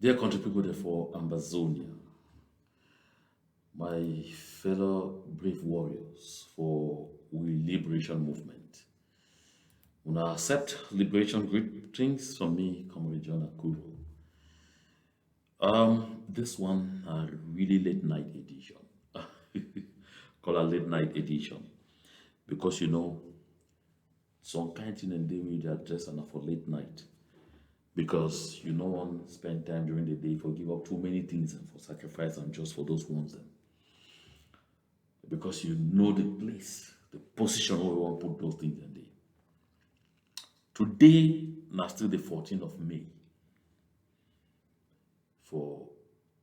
Dear country people, therefore, Ambazonia, my fellow brave warriors for we liberation movement. Una accept liberation greetings from me, Comrade John Akuro. This one a really late night edition. Call a late night edition. Because some kind thing and day we dey address and for late night. Because you no one spend time during the day for give up too many things and for sacrifice and just for those ones them. Because you know the place, the position where we want to put those things in there. Today, now still the 14th of May for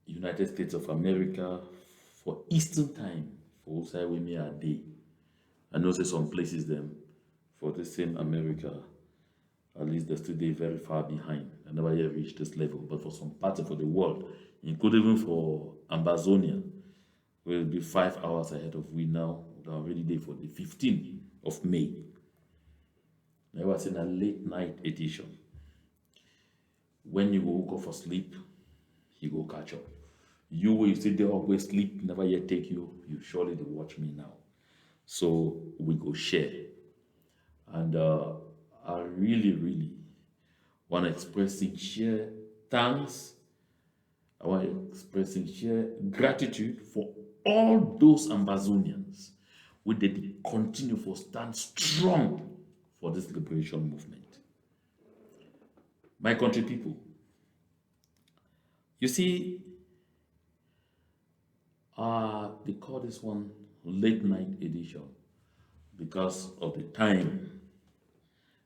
United States of America, for Eastern time, for outside we may a day. I know say some places them for the same America, at least they're still they very far behind. I never yet reached this level. But for some parts of the world, including even for Ambazonia, will be 5 hours ahead of we now. They're already there for the 15th of May. I was in a late night edition. When you go wake up for sleep, you go catch up. You will sit there always sleep, never yet take you. You surely they watch me now. So we go share. And I really, really want to express sincere thanks. I want to express sincere gratitude for all those Ambazonians who they continue for stand strong for this liberation movement. My country people, you see, they call this one late night edition because of the time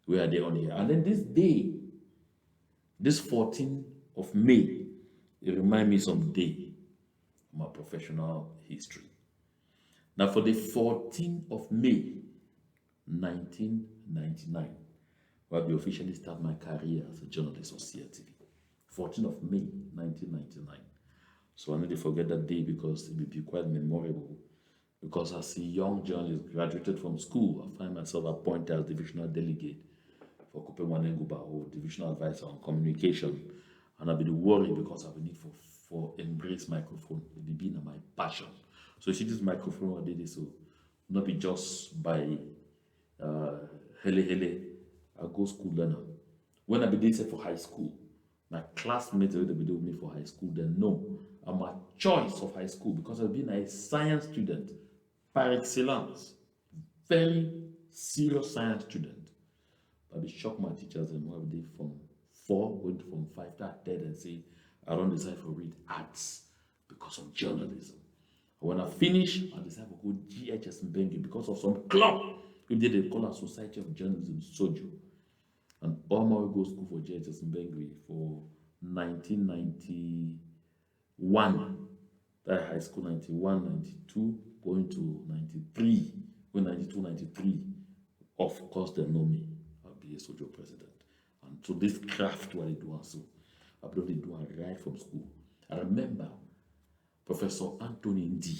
we are there on here. And then this day, this 14th of May, it reminds me some day of my professional history. Now, for the 14th of May, 1999, where I officially start my career as a journalist on CRTV. 14th of May, 1999. So I need to forget that day because it will be quite memorable. Because as a young journalist, graduated from school, I find myself appointed as divisional delegate for Kupewanenguba or divisional advisor on communication. And I'll be worried because I will need for embrace microphone. It will be my passion. So you see this microphone I did it so not be just by hele. I go school learner. When I be there for high school, my classmates will be with me for high school. They know I'm a choice of high school because I've been a science student par excellence, very serious science student. I be shock my teachers and what they from 4 went from 5 to 10 and say I don't decide to read arts because of journalism. When I finish, I decided to go GHS in Bengi because of some club we did a call a Society of Journalism Soju. And all my go school for GHS in Bengi for 1991. That high school 91, 92, going to 93. When 92, 93, of course they know me. I'll be a Soju president. And so this craft what they do also. I believe they do right from school. I remember Professor Anthony D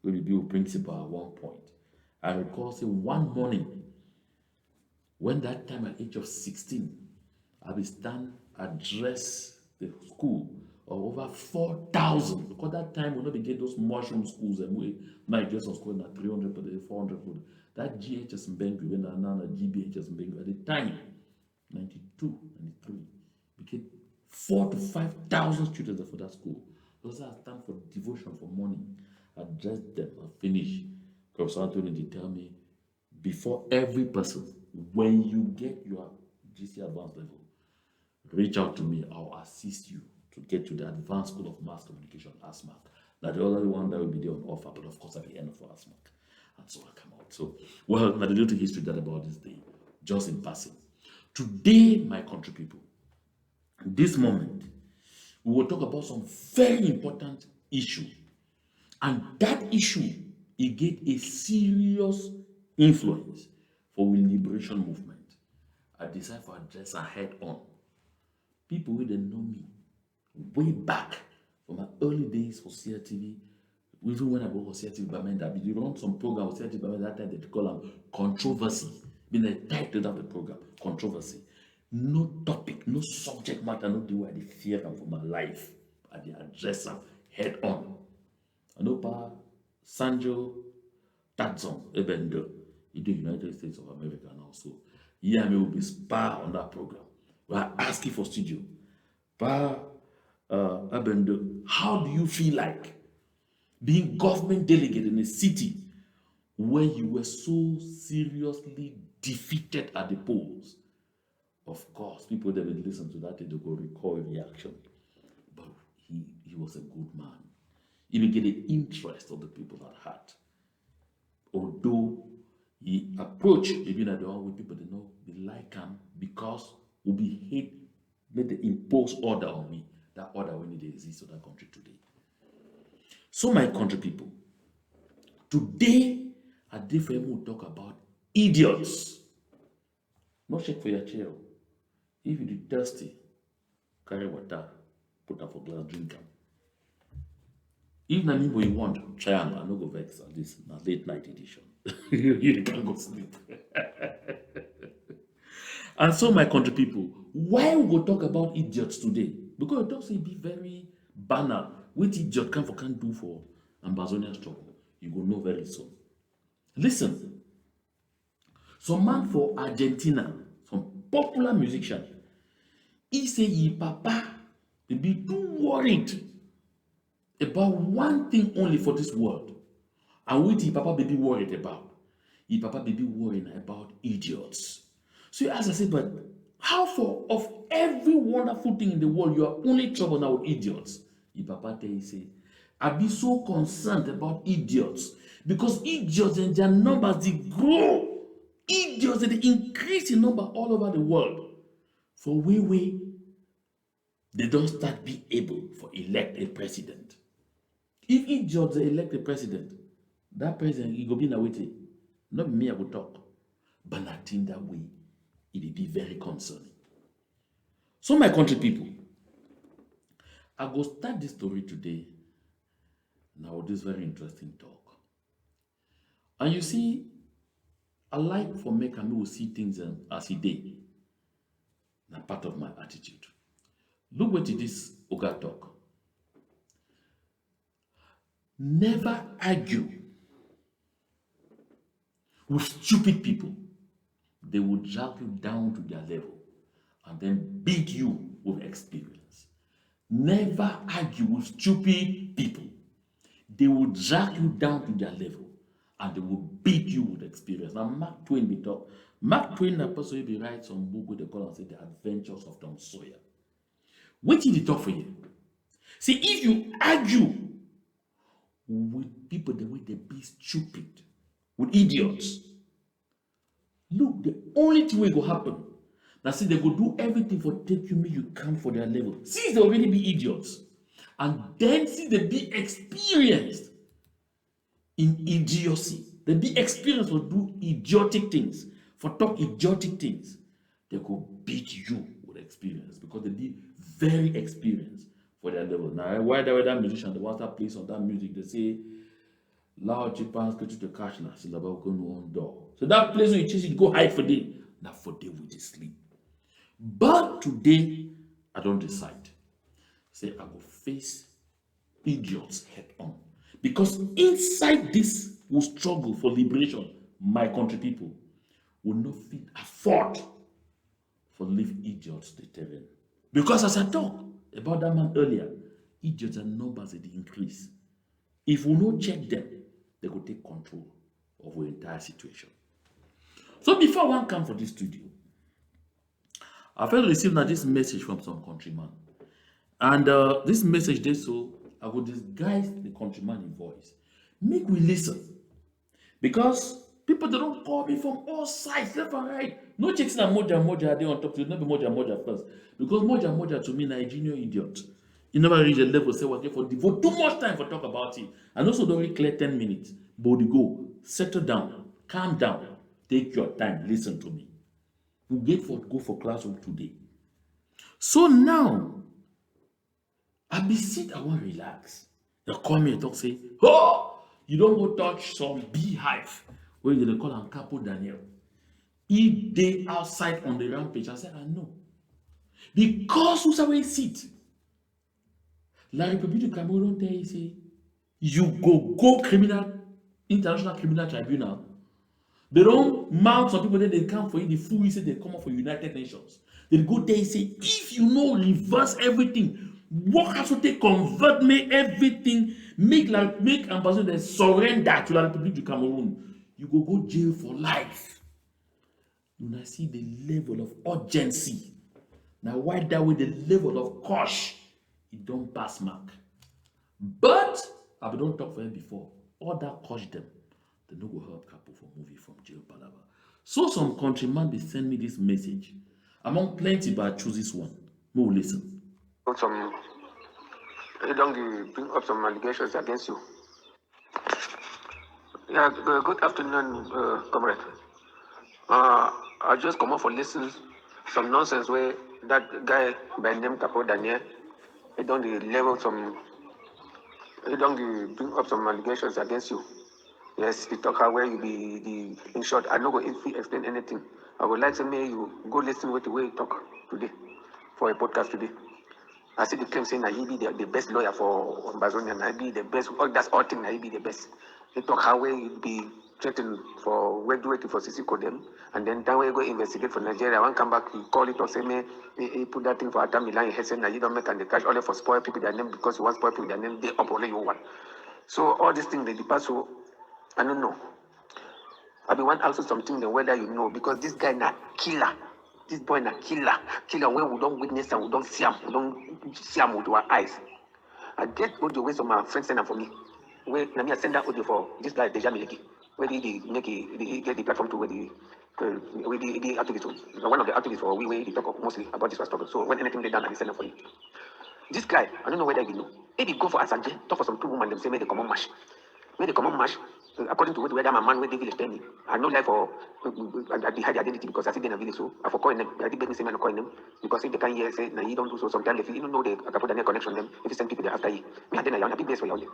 will be a principal at one point. I recall saying one morning, when that time at age of 16, I will stand address the school of over 4,000. Because that time we not be get those mushroom schools and we might just school at 300 per day, 400 per day. That GHS in Bengu, when I now GBHS in Bengu at the time, 92, 93, became 4 to 5,000 students for that school. Those are time for devotion for morning. Address them and finish. Professor Anthony did tell me before every person, when you get your GC advanced level, reach out to me. I'll assist you to get to the advanced school of mass communication, ASMAC. Now the other one that will be there on offer, but of course at the end of ASMAC. And so I come out. So, well, now the little history that about this day, just in passing. Today, my country people, this moment, we will talk about some very important issue. And that issue, it get a serious influence for the liberation movement. I decided to address her head on. People who didn't know me way back from my early days for CRTV, even when I go for CRTV Bamenda, we run some program for CRTV Bamenda that time they call them controversy. Been a title of the program, controversy. No topic, no subject matter, no the way I dey fear am for my life. I dey address am head on. I know pa Sanjo Tadson Ebendo, in the United States of America now. So here me will be spar on that program. We are asking for studio. Pa Ebendo, how do you feel like being government delegate in a city where you were so seriously defeated at the polls? Of course, people that will listen to that, they go recall reaction. But he was a good man. He will get the interest of the people at heart. Although he approached maybe not the one way people they know they like him because will be hate, made the impose order on me. That order when it exists in that country today. So my country people, today a different will talk about idiots. Not check for your chair. If you are thirsty, carry water, put up a glass, drink am. If na me what you want, try am. I no go vex at this na late night edition. You can go sleep. And so, my country people, why we go talk about idiots today? Because it doesn't be very banal. What idiot can do for Ambazonia struggle? You go know very soon. Listen, some man for Argentina, some popular musician, he say he papa they be too worried about one thing only for this world. And what he papa be worried about? He papa be worried about idiots. So as I said, but how for of every wonderful thing in the world, you are only trouble now with idiots? He papa tell you say, I be so concerned about idiots because idiots and their numbers they grow. Idiots they increase in number all over the world. For way they don't start be able for elect a president. If idiots they elect a president, that president he go be na waiting. Not me I go talk, but I think that way it will be very concerning. So my country people, I go start this story today. Now this very interesting talk, and you see, I like for make me will see things as he did. Now part of my attitude. Look what this Oga talk. Never argue with stupid people. They will drag you down to their level and then beat you with experience. Never argue with stupid people. They will drag you down to their level and they will beat you with experience. Now, Mark Twain be talk. Mark Twain, a person will be write some book with the call and say The Adventures of Tom Sawyer. What did he talk for you? See, if you argue with people the way they be stupid, with idiots, look, the only thing will go happen. Now, see, they go do everything for take you, make you come for their level. Since they already be idiots, and then since they be experienced in idiocy, they be experienced for do idiotic things, for talk idiotic things, they go beat you with experience because they be very experienced for their level. Now, why that musician, the one that plays on that music, they say, loud chipans go to the cash now, so about going on door. So that place where you chase it, go hide for day. Now for day we just sleep. But today, I don't decide. Say I will face idiots head on. Because inside this will struggle for liberation, my country people will not fit afford for leave idiots the terrain. Because as I talked about that man earlier, idiots and numbers they increase. If we don't check them, they will take control of the entire situation. So before one come for this studio, I first received this message from some countryman. And this message they so I will disguise the countryman in voice. Make we listen. Because people they don't call me from all sides, left and right. No checks na moja they on top to not be moja first. Because moja to me Nigerian idiot. You never reach a level say what for devote too much time for talk about it. And also don't really clear 10 minutes. Body go, settle down, calm down, take your time, listen to me. We go for classroom today. So now, I be sit, I want relax. They call me and talk say, oh, you don't go touch some beehive where they call him Capo Daniel. If they outside on the rampage, I said, I know. Because who's away sit. La République du Cameroun tell you say, you go criminal, international criminal tribunal. They don't mount some people that they come for you, the full say they come up for United Nations. They go there and say, if you know reverse everything, what has to take convert me everything, make Ambazonia surrender to the Republic du Cameroon. You go jail for life. You now see the level of urgency. Now why that way the level of cosh, it don't pass mark. But I don't talk for him before. All that cost them. They no go help Capo for movie from jail palava. So some countryman they send me this message. Among plenty, but I choose this one. No listen. You don't bring up some allegations against you. Yeah, good afternoon, comrade. I just come up for listen some nonsense where that guy by name Capo Daniel, he don't level some, he don't bring up some allegations against you. Yes, he talk how where you be the in short. I no go explain anything. I would like to make you go listen with the way he talk today for a podcast today. I see the claim saying that he be the best lawyer for Ambazonia, and I be the best. Oh, that's all thing. That he be the best. He talk how way he be threatened for waiting for CC Codem, and then that way go investigate for Nigeria. One come back, he call it or say me, he put that thing for Adam Milan. He said that you don't make and the cash only for spoil people their name because you want spoil people their name. They up only you want. So all these things they pass. So I don't know. I be want also something the whether you know because this guy na killer. This boy na killer. Killer when we don't witness and we don't see him. We don't see him with our eyes. I get audio where some my friends send them for me. Where na me I send that audio for this guy Deja Mileki. Where he make he get the platform to where the activists, one of the activists for we talk mostly about this was talking. So when anything they done, I send them for you. This guy, I don't know whether you know. Maybe go for Asanje, talk for some two women, them say, may they come on mash. May they come on mash. According to whether my man where the village tell me. I know like for I hide the identity because I see in a village, so I for calling them. I did make say man calling them because if they can't hear say now you don't do so sometimes if you don't know they I can put the connection them if you send people there after you. Me and then I big base for you.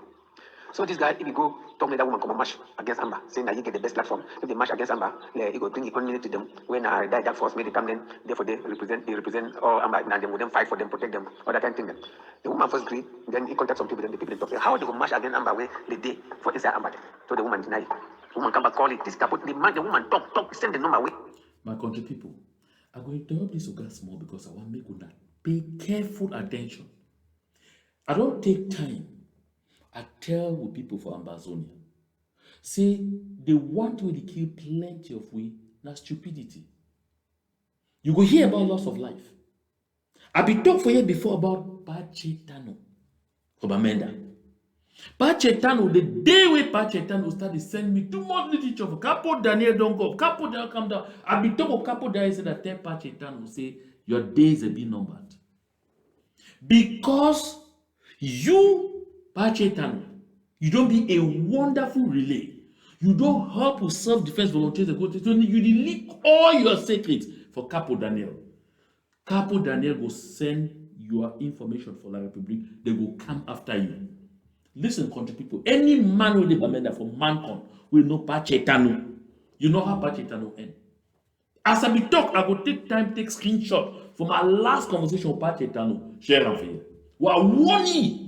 So this guy, if you go talk me that woman come and match against Amber, saying that you get the best platform. If they match against Amber, he go bring economy to them. When I die that force, may they come then, therefore they represent all Amber, and they will then fight for them, protect them, all that kind of thing. Then. The woman first agree, then he contact some people, then the people talk, how they go match against Amber where the day for inside Amber. So the woman deny it. The woman come back, call it, this couple, the man, the woman talk, send the number away. My country people, I'm going to interrupt this Oga small because I want to make una pay careful attention. I don't take time. I tell with people for Ambazonia, say they want to kill plenty of we, na stupidity. You go hear about loss of life. I be talk for you before about Pachetano from Amenda. Pachetano, the day when Pachetano started send me too much literature for Capo Daniel don't go. Capo Daniel come down. I be talk of Capo Daniel said that tell Pachetano say your days have been numbered. Because you Pachetano, you don't be a wonderful relay. You don't help with self-defense volunteers. You leak all your secrets for Capo Daniel. Capo Daniel will send your information for La Republique. They will come after you. Listen, country people. Any man with the Bamenda for Mancon will know Pachetano. You know how Pachetano end. As I be talk, I will take time, take screenshot from my last conversation with Pachetano. Share them for you. Well, warning.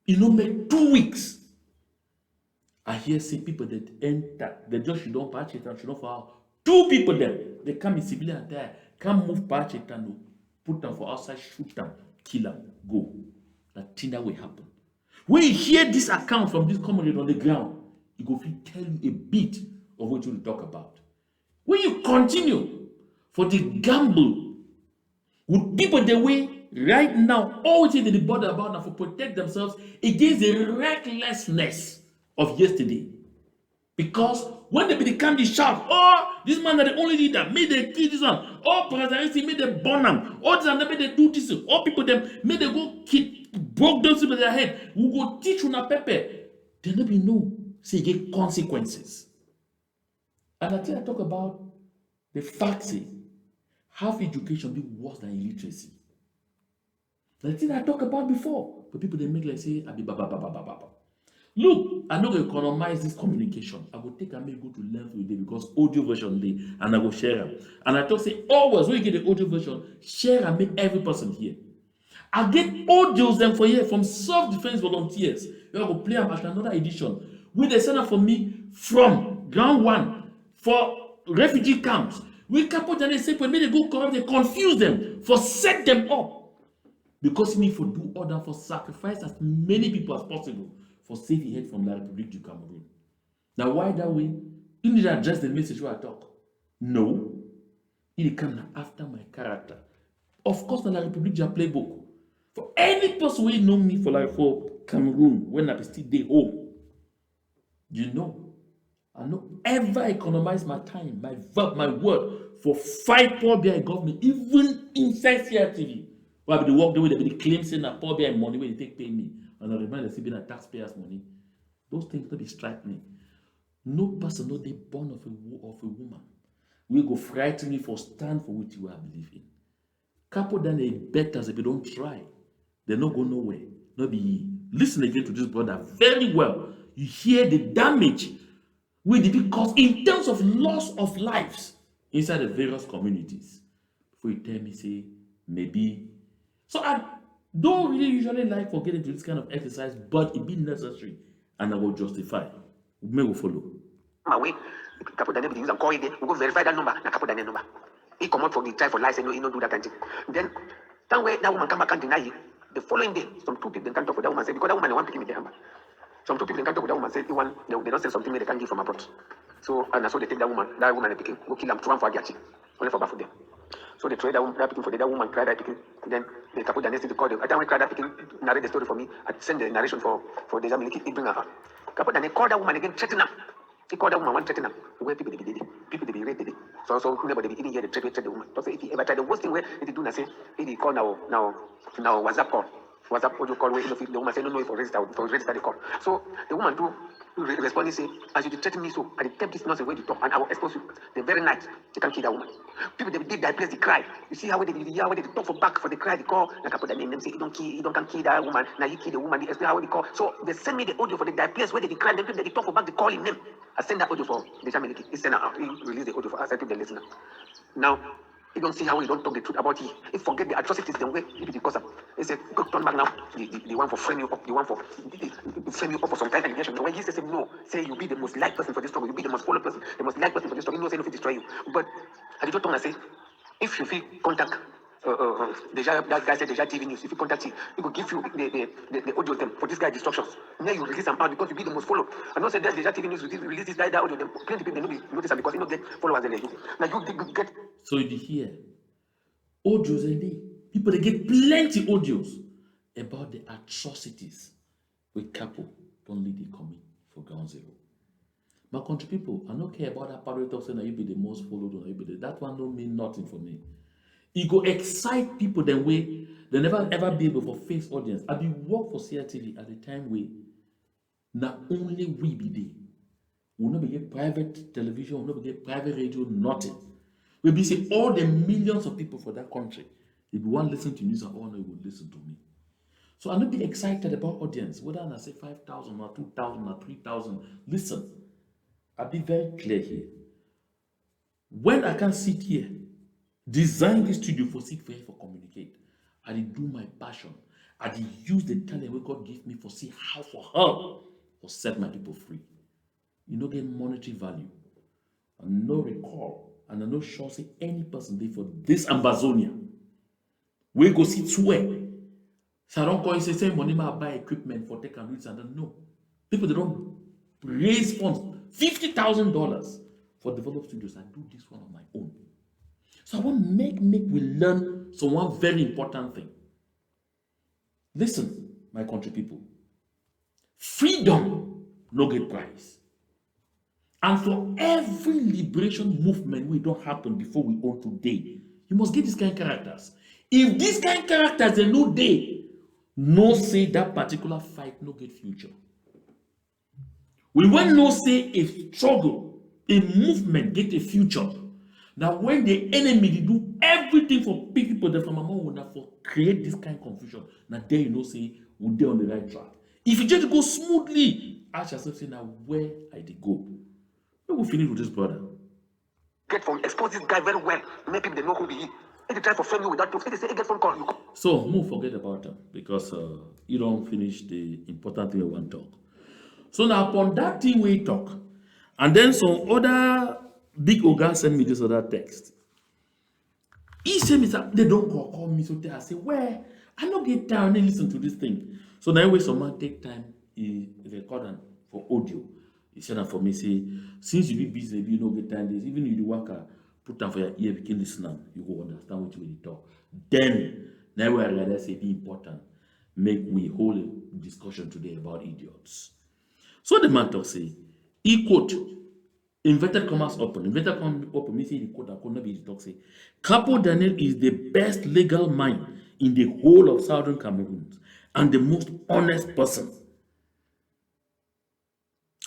You know, make 2 weeks. I hear say people that enter, they just should not patch it and should not for 2 people there. They come in civilian attire, come move patch it and put them for outside, shoot them, kill them, go. That thing that will happen. When you hear this account from this comrade on the ground, it will tell you a bit of what you will talk about. When you continue for the gamble with people the way right now, all things they bother about now for protect themselves against the recklessness of yesterday. Because when they become the shout, oh, this man is the only leader, made they kill this one, oh, President made they burn them, oh, this and made they do this, all people them made they go kill, broke those people in their head, we go teach una pepe. They never know, say get consequences. And I think I talk about the fact say half education be worse than illiteracy. The thing I talked about before, but people they make like say I be baba. Look, I no go economize this communication. I go take and make go to length with it because audio version dey, and I go share am. And I talk say always when you get the audio version, share and make every person hear. I get audios them for here from self-defense volunteers. We go play am as another edition. We dey send am for me from ground one for refugee camps. We capo Daniel say for me they go corrupt, they confuse them, for set them up. Because me for do order for sacrifice as many people as possible for save the head from La République du Cameroon. Now why that way? You need to address the message where I talk. No. It come after my character. Of course, in La République du playbook. For any person who know me for Cameroon, when I still day home, you know, I no ever economize my time, my verb, my word for fight Poor BI government, even inside CRTV. Why be the work the way they be claim saying that Poor BI money where they take pay me, and I remind them being a taxpayers' money. Those things don't be strike me. No person no they born of a woman. We go frighten me for stand for what you are believing. Couple then they better if they don't try. They not go nowhere. Not be ye. Listen again to this brother very well. You hear the damage will be caused in terms of loss of lives inside the various communities. Before you tell me, say, maybe. So I don't really usually like for getting to this kind of exercise, but it be necessary and I will justify. We will follow. My way, Capo Daniel use and call it, we go verify that number, na Capo Daniel number. He come out for the try for license, he no do that kind of thing. Then, that way, that woman come back and deny it. The following day, some two people can't talk with that woman, say, because that woman, they want to give me the number. Some two people can't talk with that woman, say, they don't send something they can't give from abroad. So, and so they take that woman they picking, go kill them, throw them for Agachi, only for them. So they trade that picking for that woman, cry that picking, then the Capo Daniel to call them. At that time, cry that picking, narrate the story for me, I send the narration for the Jamiliki, he bring her. Capo Daniel call that woman again, threaten her. He called that woman, one threaten her. Where people they be dead, people they be raped, so nobody be even hear the threat the woman. So if he ever try the worst thing where he do, I say, he call now WhatsApp call. WhatsApp audio call where the woman say no for register the call. So the woman do respond and say, as you threaten me so, I kept this nonsense where you talk and I will expose you the very night. You can kill that woman. People they did that place they cry. You see how they talk for back for the cry, they call, like I put the name, them say you don't can kill that woman, now you kill the woman, they explain how they call. So they send me the audio for the place where they cry, then people they talk for back, they call him name. I send that audio for the Jamiliki. He send out, he release the audio for us, I people they listen. Now you don't see how he don't talk the truth about he. He forget the atrocities the way he did cause. He said, go turn back now. The one for frame you up, the one for frame you up for some kind of allegation. When he says no, say you be the most liked person for this struggle, you be the most followed person, the most liked person for this struggle, you know say nothing destroy you. But I just don't say, if you feel contact that guy said Deja TV News, if you contact him, he will give you the audio them for this guy destructions. Now you release them out because you be the most followed. I know said that Deja TV News release this guy that audio them. Plenty people they notice them because you know get followers they do. Now you get. So you hear audios and people they get plenty audios about the atrocities with couple don't lead the commit for ground zero. My country people, I don't care about that parrot of saying that you be the most followed or you be that one don't mean nothing for me. It go excite people the way they never ever be able for face audience. I be work for CRTV at the time where not only we be there. We'll not be get private television, we'll not be get private radio, nothing. We'll be see all the millions of people for that country. If you want to listen to news and all, you will listen to me. So I'm not be excited about audience, whether I say 5,000 or 2,000 or 3,000. Listen, I'll be very clear here. When I can sit here, design this studio for seek for communicate, I did do my passion. I did use the talent where God gave me for see how for her for set my people free. You know, get monetary value. And no recall, and I no sure say any person there for this Ambazonia. We go see swear. So I don't call it say money I buy equipment for take and reads and no. People they don't raise funds $50,000 for develop studios. I do this one on my own. So I want to make we learn one very important thing. Listen, my country people. Freedom no get price. And for every liberation movement we don't happen before we own today, you must get these kind of characters. If these kind of characters they no day, no say that particular fight no get future. We want no say a struggle, a movement get a future. Now when the enemy they do everything for people that from among one for create this kind of confusion, now there you know say we're there on the right track. If you just go smoothly ask yourself, say, now where I did go? We will finish with this brother. Get from expose this guy very well. Make people they know who he is. If they try to friend you without proof, if they say get phone call, you go. So move, forget about them because you don't finish the important thing we want to talk. So now upon that thing we talk, and then some other big organ send me this other text. He said, "Mr. They don't call me, so I say, where? I don't get down and listen to this thing." So now when some man take time, he record them for audio. He said that for me, say, since you be busy, you don't get time, even if you work, put them for your ear, you can listen, you go understand what you will talk. Then, now I realize it's important. Make we hold a discussion today about idiots. So the man talk say, he quote, inverted commas open. Inverted commas open, me say the quote, I could not be the talk say, Capo Daniel is the best legal mind in the whole of Southern Cameroon and the most honest person.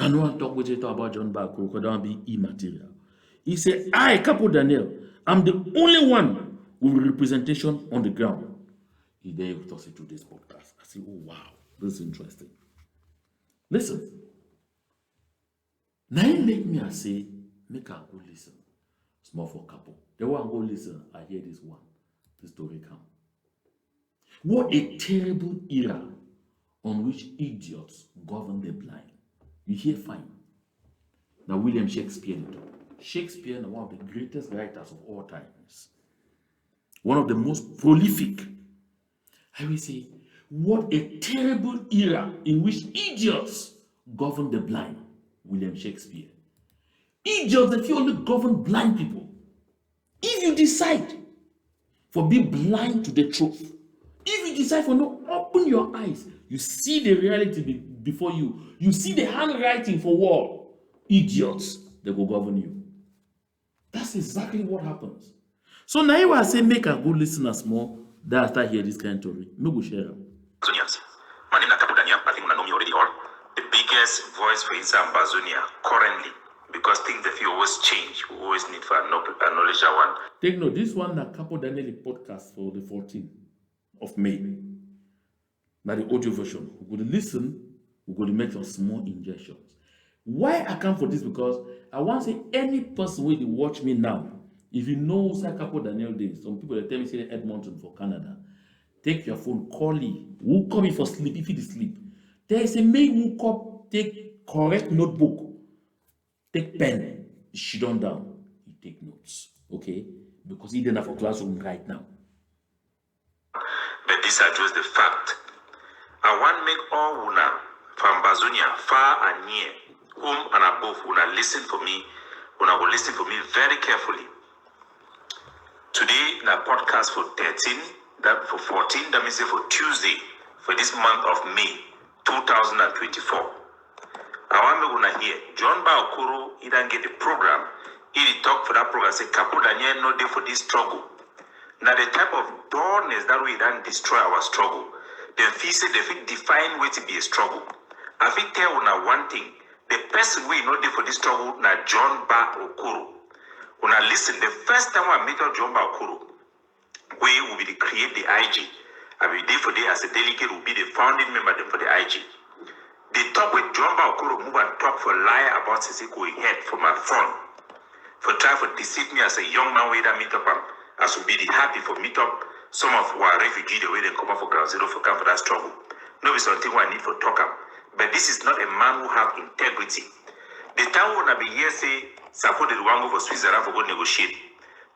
I know I talk with you about John Bako, because that will be immaterial. He said, I, Capo Daniel, I'm the only one with representation on the ground. He then talks to this podcast. I say, oh, wow, this is interesting. Listen. Now he make me say, make I go listen. Small for Capo. The one go listen, I hear this one. This story come. What a terrible era on which idiots govern the blind. You hear fine. Now William Shakespeare. Shakespeare is one of the greatest writers of all times. One of the most prolific. I will say, what a terrible era in which idiots govern the blind. William Shakespeare. Idiots, if you only govern blind people. If you decide for be blind to the truth, if you decide for no open your eyes, you see the reality before you. You see the handwriting for war. Idiots, they will govern you. That's exactly what happens. So now I say make a good listeners more that after hear this kind of story. Maybe we share them. My name is Capo Daniel. I think you know me already all. The biggest voice for Ambazonia currently, because things that you always change, we always need to acknowledge that one. Take note, this one na Capo Daniel podcast for the 14th of May. Now the audio version. We're going to listen, we're going to make some small injections. Why I come for this? Because I want to say any person who watch me now, if you know say Capo Daniel days, some people they tell me say Edmonton for Canada. Take your phone, call him. Who call me for sleep if he is sleep. There is a maid who come, take correct notebook, take pen, she don't down, he take notes, okay? Because he didn't have a classroom right now. But these are just the fact. I want to make all una from Ambazonia, far and near, home and above, una listen for me, una will listen for me very carefully. Today, na podcast for 13, that for 14, that means for Tuesday, for this month of May 2024. I want me to hear John Baokoro, he didn't get the program. He talk for that program, say Capo Daniel no day for this struggle. Now the type of dullness that we don't destroy our struggle. Then feel say they fit define way to be a struggle. I fit tell una one thing. The person we know day for this struggle na John Baokoro. When I listen, the first time I meet John Baokoro, we will be the create the IG. I will be there for day as a delegate, will be the founding member then for the IG. They talk with John Baokoro, move and talk for lie about Sisiko head for my phone. For try for deceive me as a young man with a meet up, as will be the happy for meet up some of our refugees the way they come up for ground zero for come for that struggle. No, it's something I need for talk up. But this is not a man who have integrity. The time when I be here say support the one go for Switzerland for go negotiate.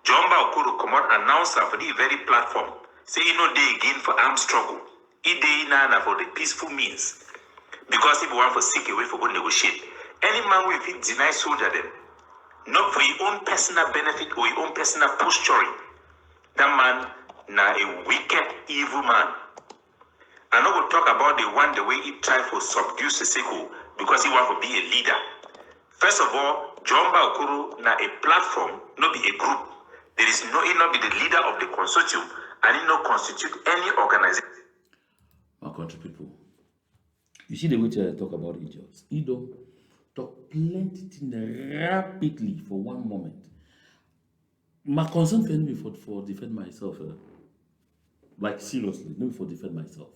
John Baokoro come out announcer for the very platform. Say you know they again for armed struggle. He day now for the peaceful means. Because if you want for seek away for go negotiate. Any man will fit deny soldier them. Not for your own personal benefit or your own personal posturing. That man na a wicked, evil man. I know we'll talk about the one the way he tried to subdue Siseko because he want to be a leader. First of all, John Baokoro na a platform, not be a group. There is no, he not be the leader of the consortium and he not constitute any organization. My country people, you see the way I talk about idiots. He don't talk plenty things rapidly for one moment. My concern for me for defend myself, like seriously, not for defend myself.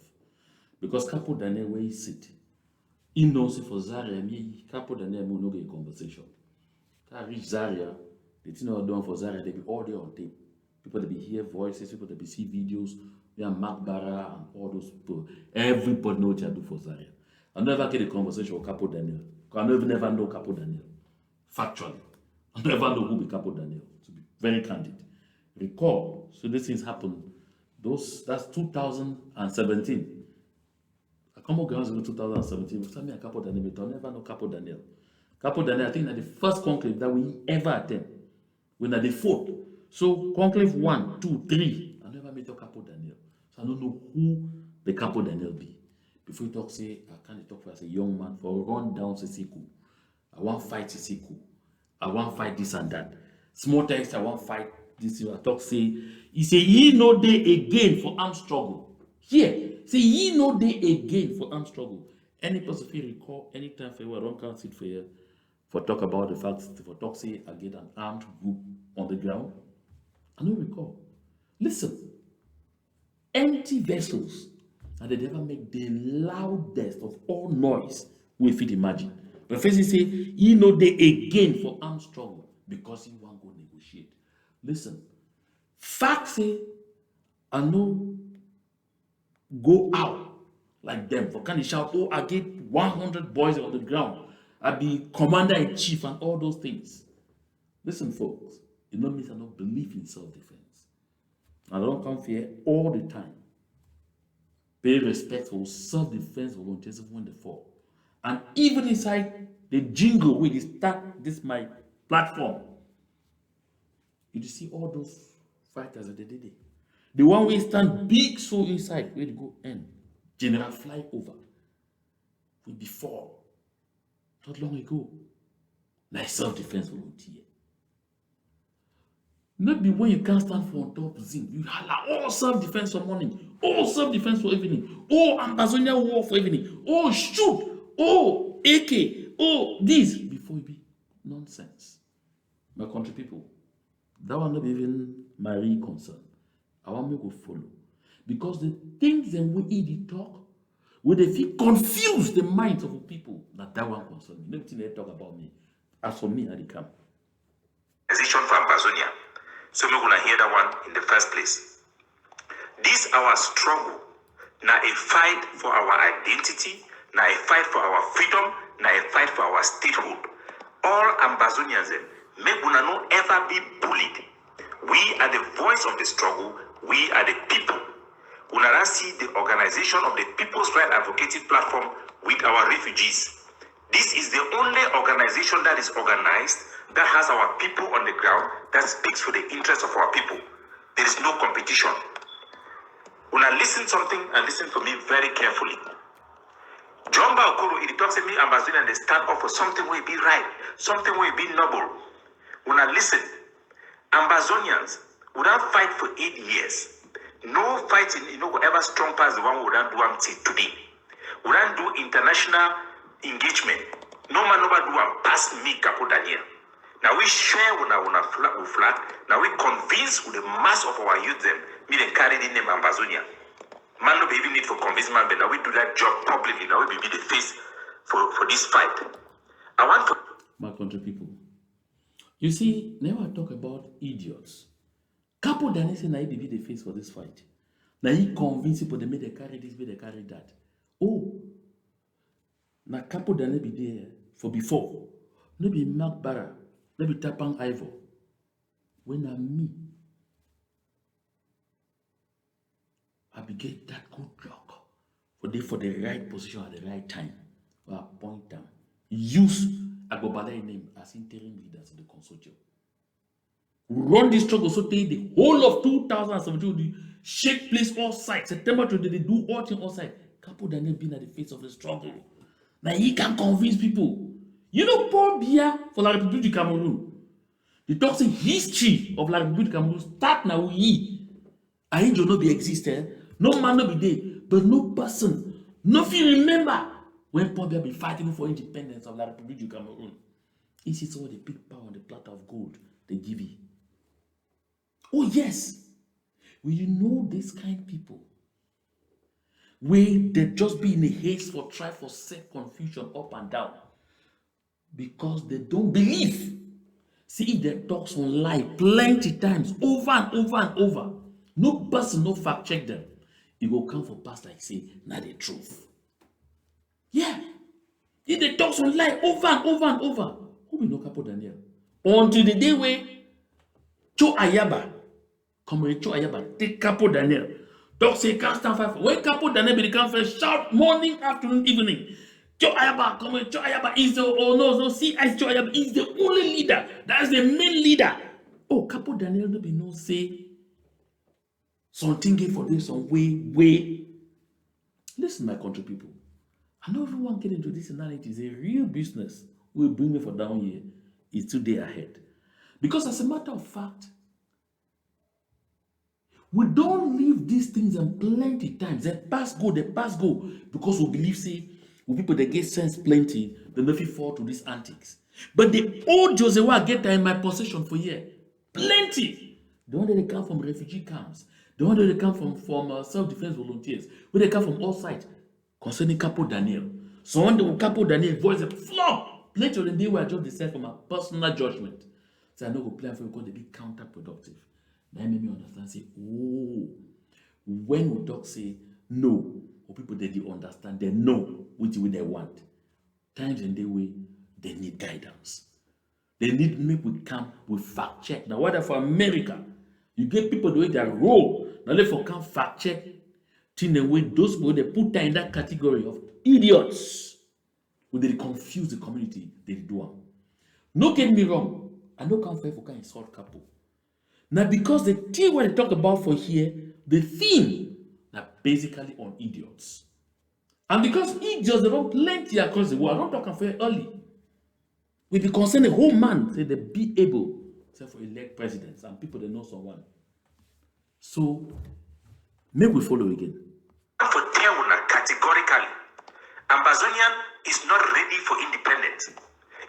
Because Capo Daniel where he sit, He knows for Zaria, me, Capo Daniel, we no get a conversation. I reach Zaria, the thing I done for Zaria, they be all there on tape. People that be hear voices, people that be see videos, we are Mark Barra and all those people. Everybody know what I do for Zaria. I never get a conversation with Capo Daniel. I never know Capo Daniel. Factually. I never know who be Capo Daniel, to be very candid. Recall, so these things happen. That's 2017. I come up grounds in 2017. We me a Capo Daniel, but I never know Capo Daniel. Capo Daniel, I think that the first conclave that we ever attend, when at the fourth. So conclave 1, 2, 3. I never met a Capo Daniel. So I don't know who the Capo Daniel be. Before you talk, say, I can't talk for as a young man for run down Sisiku. I want fight Sisiku. I want fight this and that. Small text, I want fight this. I talk, say, he say, ye no day again for armed struggle. Here, say, ye no day again for armed struggle. Any person feel recall, anytime for you, I don't count it for you, for talk about the fact, for talk, say, I get an armed group on the ground. I don't recall. Listen, empty vessels, and they never make the loudest of all noise we fit imagine. But first he say, he know they again for armed struggle because he want go negotiate. Listen, facts say, I know go out like them for kind of shout, oh, I get 100 boys on the ground. I be commander-in-chief and all those things. Listen, folks, it don't mean I don't believe in self-defense. I don't come here all the time. Pay respect for self-defense volunteers when they fall. And even inside the jingle where they start this my platform, you see all those fighters that they did it. The one we stand big so inside, where they go end. General fly over. We before. Not long ago. Like self-defense volunteer. Not be when you can't stand for on top zinc. You holla all self-defense for morning, all self-defense for evening, all Ambazonia war for evening, all shoot, all AK, all this before it be nonsense. My country people, that one not even my real concern. I want me to follow. Because the things that we eat talk, where they feel confuse the minds of the people, that one concern me. Everything they talk about me. As for me, I come. Position for Ambazonia. So we're gonna hear that one in the first place. This our struggle, now a fight for our identity, now a fight for our freedom, now a fight for our statehood. All Ambazonians, make una no ever be bullied. We are the voice of the struggle. We are the people. Una see the organization of the People's Right Advocating Platform with our refugees. This is the only organization that is organized, that has our people on the ground, that speaks for the interests of our people. There is no competition. Una listen something and listen to me very carefully. John Baokoro, he talks to me, Ambazonia, and they stand up for something will be right, something will be noble. Una listen. Ambazonians would not fight for 8 years. No fighting, ever strong past the one we don't do until today. We don't do international engagement. No man over do and pass me Capo Daniel. Now we share with our flag. Now we convince with the mass of our youth them. Me then carry the name Ambazonia. Man no even need for convincement, but now we do that job publicly. Now we be the face for this fight. I want for my country people. You see, now I talk about idiots. Capo Daniel say now he be the face for this fight. Now he convince people they may they carry this, may they carry that. Oh, now Capo Daniel be there for before. No be Mark Barra, no be Tapang Ivor. When I'm me, I be get that good luck for the right position at the right time. I appoint them. Use Agobala name as interim leaders of the consortium. Run this struggle so the whole of 2017 shake place all sides. September 20 they do all things all sides. Capo Daniel been at the face of the struggle. Now he can convince people. You know Paul Biya for La République du Cameroon. The toxic history of La République du Cameroon start now he. I ain't no be existed. No man no be there. But no person. Nothing remember when Paul Biya be fighting for independence of La République du Cameroon. He sees all the big power on the platter of gold they give you. Oh yes, will you know this kind of people? Where they just be in a haste for try for set confusion up and down because they don't believe. See, if they talk on lie plenty times over and over and over, no person no fact check them. It will come for past like say, not the truth. Yeah. If they talk on lie over and over and over, who will know Capo Daniel? Until the day where Cho Ayaba, Comrade Cho Ayaba, take Capo Daniel. Talk say can't stand fight for. When Capo Daniel be the conference, shout morning, afternoon, evening. Cho Ayaba, Comrade Cho Ayaba is the no, see I Cho Ayaba is the only leader. That's the main leader. Oh, Capo Daniel no be no say something for this some way. Listen, my country people. I know everyone get into this and it is a real business. Will bring me for down here. It's today ahead. Because as a matter of fact, we don't leave these things and plenty times. They pass go, because we believe, say, when people they get sense plenty, they never fall to these antics. But the old Joseph get in my possession for year. Plenty. The one that they come from refugee camps, the one that they come from self-defense volunteers, where they come from all sides, concerning Capo Daniel. So when the Capo Daniel voice a flop, later in the day where I just decide for my personal judgment. So I know go plan for because they be counterproductive. That made me understand, say, oh, when we talk say no, or people they do understand, they know which way they want. Times in the way they need guidance. They need make we come with fact check. Now, whether for America, you get people the way they roll, now they for come fact check. In the way those people they put in that category of idiots, when they confuse the community, they do them. No get me wrong, I don't come for can insult couple. Now, because the thing what they talk about for here, the theme are basically on idiots. And because idiots they don't plenty across the world, I don't talk very early. We be concerned the whole man say they be able say for elect presidents and people they know someone. So make we follow again. For Teuna categorically, Ambazonia is not ready for independence.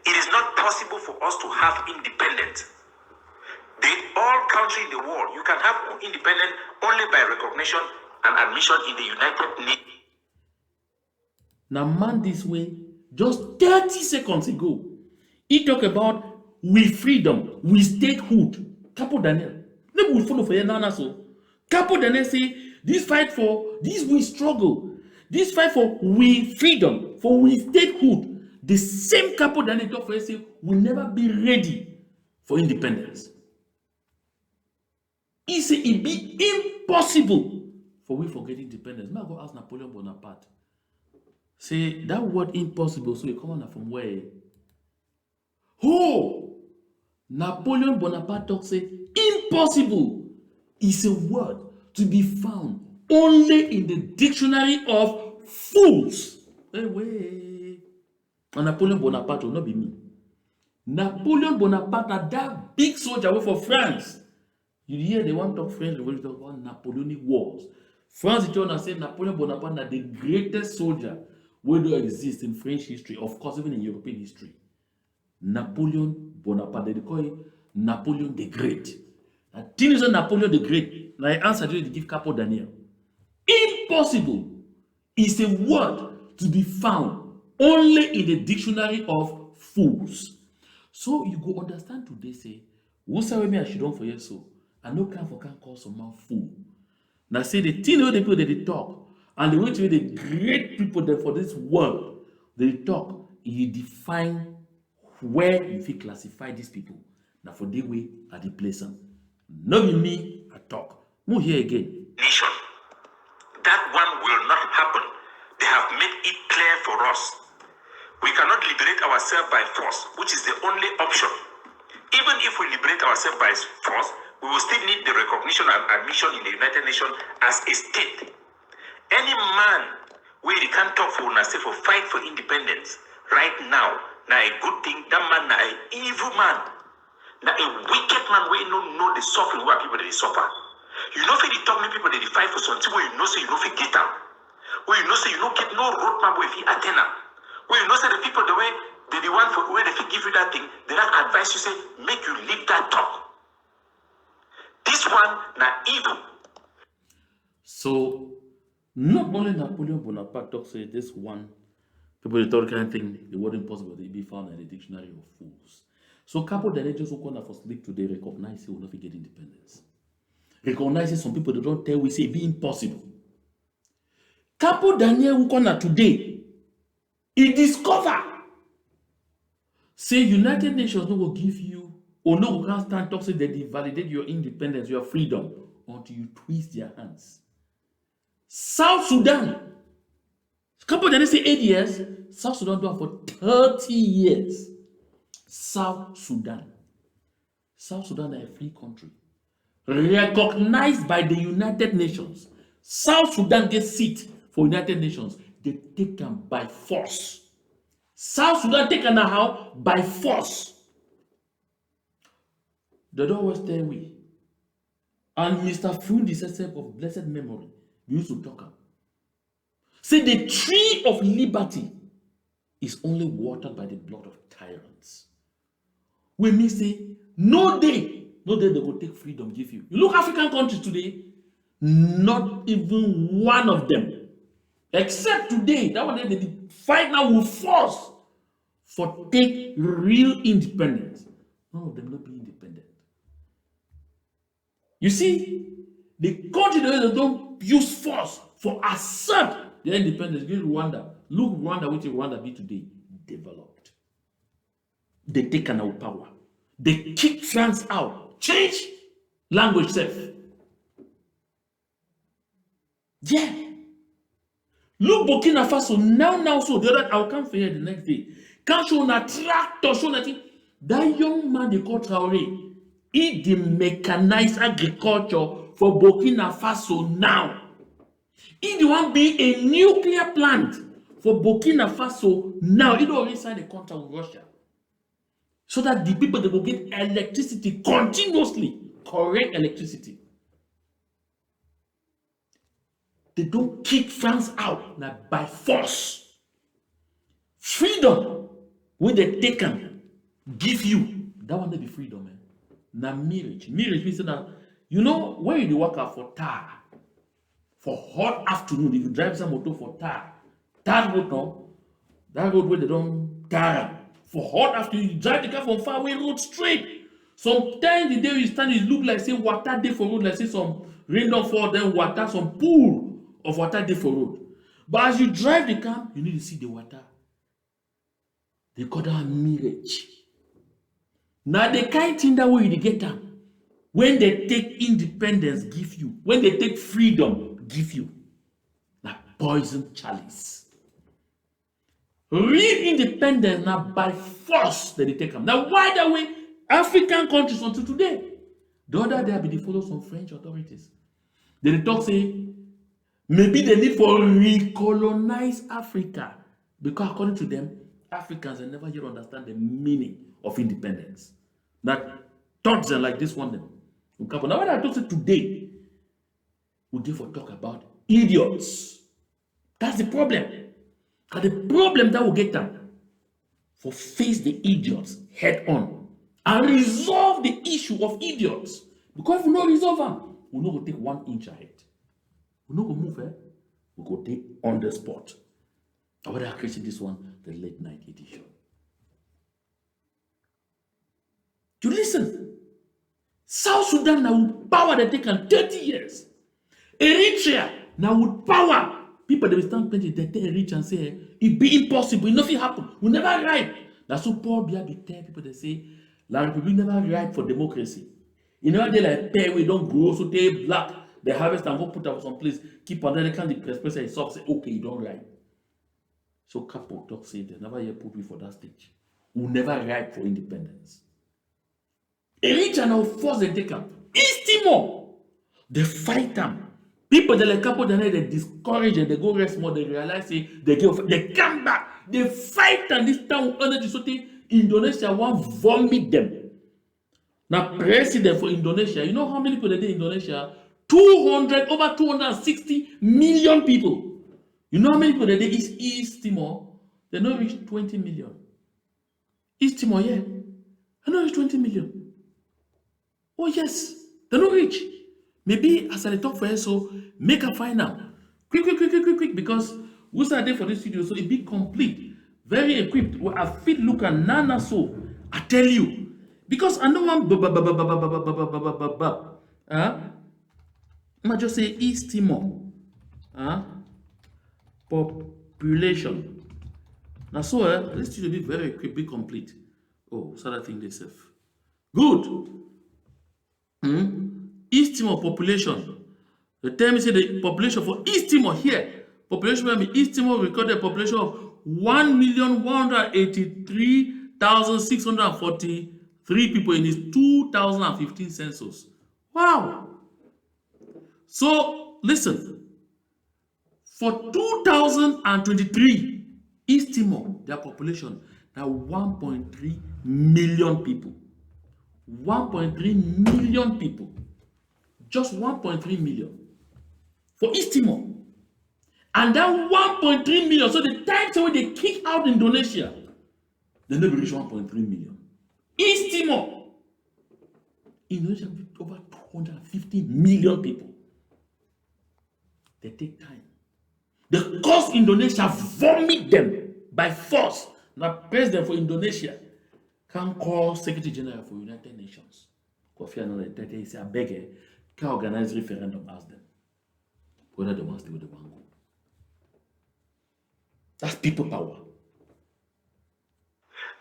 It is not possible for us to have independence. All country in the world, you can have independence only by recognition and admission in the United Nations. Now, man, this way, just 30 seconds ago, he talked about we freedom, we statehood. Capo Daniel, maybe we follow for your nana so. Capo Daniel say, this fight for, this we struggle, this fight for we freedom, for we statehood. The same Capo Daniel talk for say, will never be ready for independence. He say it be impossible for we forget independence. Now go ask Napoleon Bonaparte. Say that word impossible, so you come on from where? Oh, Napoleon Bonaparte talk say impossible is a word to be found only in the dictionary of fools. Hey, wait. And Napoleon Bonaparte will not be me. Napoleon Bonaparte, now that big soldier away for France. You hear they want to talk French revolution about Napoleonic wars. France is trying to say Napoleon Bonaparte is the greatest soldier who do exist in French history, of course, even in European history. Napoleon Bonaparte, they call it Napoleon the Great. Now, thing is Napoleon the Great. Now, I answered you to give Capo Daniel. Impossible is a word to be found only in the dictionary of fools. So you go understand today, say, who say me I should don't for you so? I no can call some man fool. Now say the thing the people that they talk and the way to the great people that for this world they talk, you define where you feel classify these people. Now for the way at the place them. No be me I talk. Move here again. Nation. That one will not happen. They have made it clear for us. We cannot liberate ourselves by force, which is the only option. Even if we liberate ourselves by force, we will still need the recognition and admission in the United Nations as a state. Any man where he can talk for us, for fight for independence right now, now a good thing, that man now an evil man. Now a wicked man where you don't know the suffering where people they suffer. You know if you talk to people that they fight for something where you know say you know if you get out. Where you know say you don't get no roadmap where if you attend up. Where you know say the people the way they the one for where they give you that thing, they don't advise you say make you leave that talk. This one now evil. So Not only Napoleon Bonaparte talks say this one, people they thought kind of thing, the word impossible, they be found in the dictionary of fools. So Capo that just who come for sleep today recognize he will not get independence. Recognizes some people they don't tell we say it be impossible. Capo Daniel who come today, he discover say United Nations no will give you or no can stand talk say that they validate your independence, your freedom until you twist their hands. South Sudan, Capo Daniel say 8 years, South Sudan do it for 30 years. South Sudan is a free country recognized by the United Nations. South Sudan gets seat for United Nations. They take them by force. South Sudan take them how? By force. They don't always tell we. And Mr. Fundi Sesep of blessed memory, we used to talk about. Say the tree of liberty is only watered by the blood of tyrants. We may say, no day they will take freedom, give you. You look African countries today, not even one of them, except today, that one they fight now with force for take real independence. None of them not be independent. You see, the country that don't use force for accept their independence, give Rwanda. Look Rwanda, which Rwanda be today, developed. They take an out power. They kick France out. Change language self. Yeah. Look Burkina Faso now so the other I'll come for here the next day. Can't show na tractor, show nothing. That young man they call Traoré, he the mechanized agriculture for Burkina Faso now. He the one be a nuclear plant for Burkina Faso now. He don't already sign the contract with Russia. So that the people they will get electricity continuously, correct electricity. They don't kick France out now by force. Freedom, when they take them, give you that one they be freedom, man. Now marriage means that you know when you work out for tar, for hot afternoon, if you drive some motor for tar road now, that road where they don't tar. For hot afternoon, you drive the car from far away road straight. Sometimes the day you stand, it look like say water day for road, like say some rain don't fall, then water, some pool of water day for road. But as you drive the car, you need to see the water. They call that marriage. Now the kind thing that way you get them. When they take independence, give you. When they take freedom, give you. Like poison chalice. Real independence now by force that they take them. Now why that way African countries until today? The other day be they follow some French authorities. They talk say maybe they need for recolonize Africa because according to them, Africans they never yet understand the meaning of independence. That thoughts are like this one them. Now when I talk today, we give for talk about idiots. That's the problem. Because the problem that will get them for face the idiots head on and resolve the issue of idiots. Because if we don't resolve them, we're not going to take 1 inch ahead. We're not going to move, we're going to take on the spot. I would have created this one, the late night edition. You listen. South Sudan now with power that taken 30 years. Eritrea now with power. People they will stand plenty, they tell Eritrea and say, it be impossible, nothing happen. We never right. That's so Paul Biya be tell people they say, La Republic never right for democracy. You know they like pay we don't grow, so they black, they harvest and go put up some place, keep on they can't express itself, say, okay, you don't right. So Capo talk say they never yet put me for that stage. We never right for independence. Eritrea now force they take up. East Timor, they fight them. People they like Capo they discourage and they go rest more, they realize say they come back, they fight and this town energy so Indonesia won't vomit them. Now president for Indonesia, you know how many people they in Indonesia? Over 260 million people. You know how many people they is East Timor? They don't reach 20 million. East Timor, yeah. They don't reach 20 million. Oh yes, they don't reach. Maybe as I talk for you, so make a find out. Quick, because we are there for this studio, so it be complete, very equipped. Well, I fit look at Nana, so I tell you, because I know one I just say East Timor, population. Now, so this studio be very equipped, be complete. Oh, so that thing they safe. Good. East Timor population. The term say the population for East Timor here. Population will be East Timor recorded a population of 1,183,643 people in its 2015 census. Wow. So listen. For 2023, East Timor, their population now 1.3 million people. 1.3 million people. Just 1.3 million. For East Timor. And that 1.3 million, so the time when they kick out Indonesia, they never reach 1.3 million. East Timor. Indonesia over 250 million people. They take time. They cause Indonesia vomit them by force. Now, President for Indonesia can call Secretary General for United Nations. Kofi Annan, they say, I beg you, can organize referendum, ask them whether they want to stay with the one go. That's people power.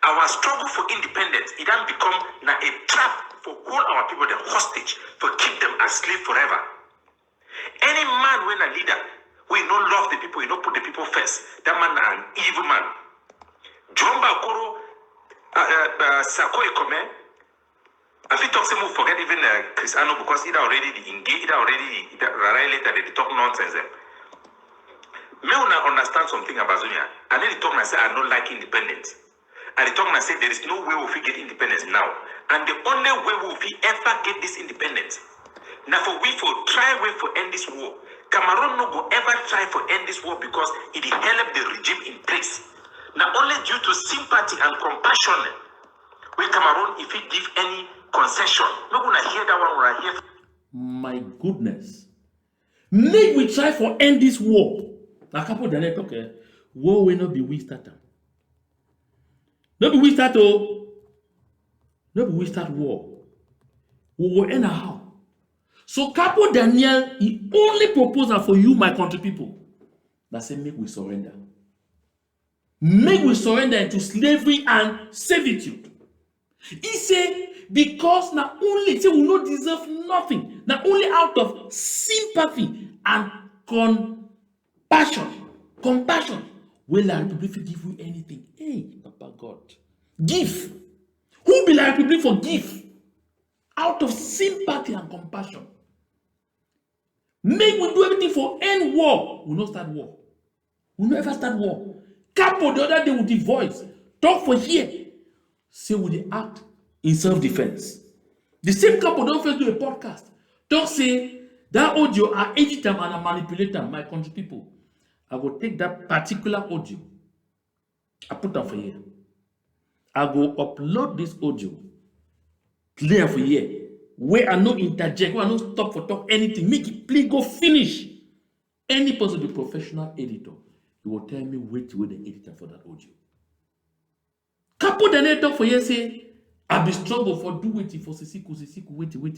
Our struggle for independence, it then become now a trap for all our people, them hostage, for keep them as slave forever. Any man when a leader, we don't love the people, we don't put the people first. That man is an evil man. Jomba Koro, Sako Ekome, I think talk some forget even Cristiano because he already engaged, already later they talk nonsense. Me understand something about Ambazonia. And then he talk and say I don't like independence. And he talk and say there is no way we get independence now. And the only way we ever get this independence. Now for we for try way for end this war. Cameroon no go ever try for end this war because it help the regime in place. Now only due to sympathy and compassion, we Cameroon if it give any concession. No gonna hear that one when I hear. My goodness. Make we try for end this war. A couple of days okay. War will not be we start. Not be we start oh. Not be we start war. We will end how. So Capo Daniel, he only proposal for you, my country people, that say make we surrender. Make we surrender into slavery and servitude. He say because not only say we not deserve nothing, not only out of sympathy and compassion, will our Republic give you anything? Hey, Papa God, give. Who will our Republic forgive? Out of sympathy and compassion. Make we do everything for end war. We not start war. We never start war. Capo the other day with the voice. Talk for here. Say with the act in self-defense. The same Capo don't first do a podcast. Talk say that audio I edit them and I manipulate them, my country people. I will take that particular audio. I put them for here. I go upload this audio. Clear for here. Where I no interject, where I no stop for talk anything. Make it play, go finish. Any person be professional editor, he will tell me which way the editor for that audio. Capo Daniel talk for here say, I be struggle for do waiting for Sisiku,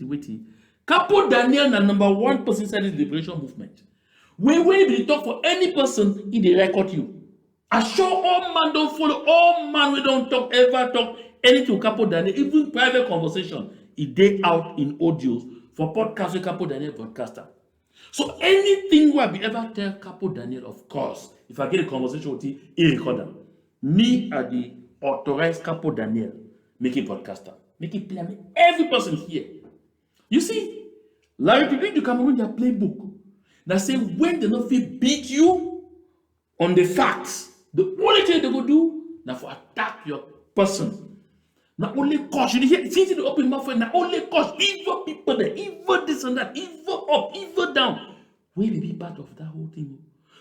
waiting. Capo Daniel na number one person inside this liberation movement. When we talk for any person, he dey record you. I sure all man don't follow, all man we don't talk, ever talk anything to Capo Daniel, even private conversation. It day out in audios for podcast with Capo Daniel broadcaster. So anything where we ever tell Capo Daniel, of course, if I get a conversation with him, he record them. Me are the authorized Capo Daniel, make it broadcaster, make it play. Every person here. You see, La République du Cameroon, their playbook. That say when they not feel beat you on the facts, the only thing they go do now for attack your person. Not only cause you hear since the open mouth, not only cause evil people there, evil this and that, evil up, evil down. We will be part of that whole thing.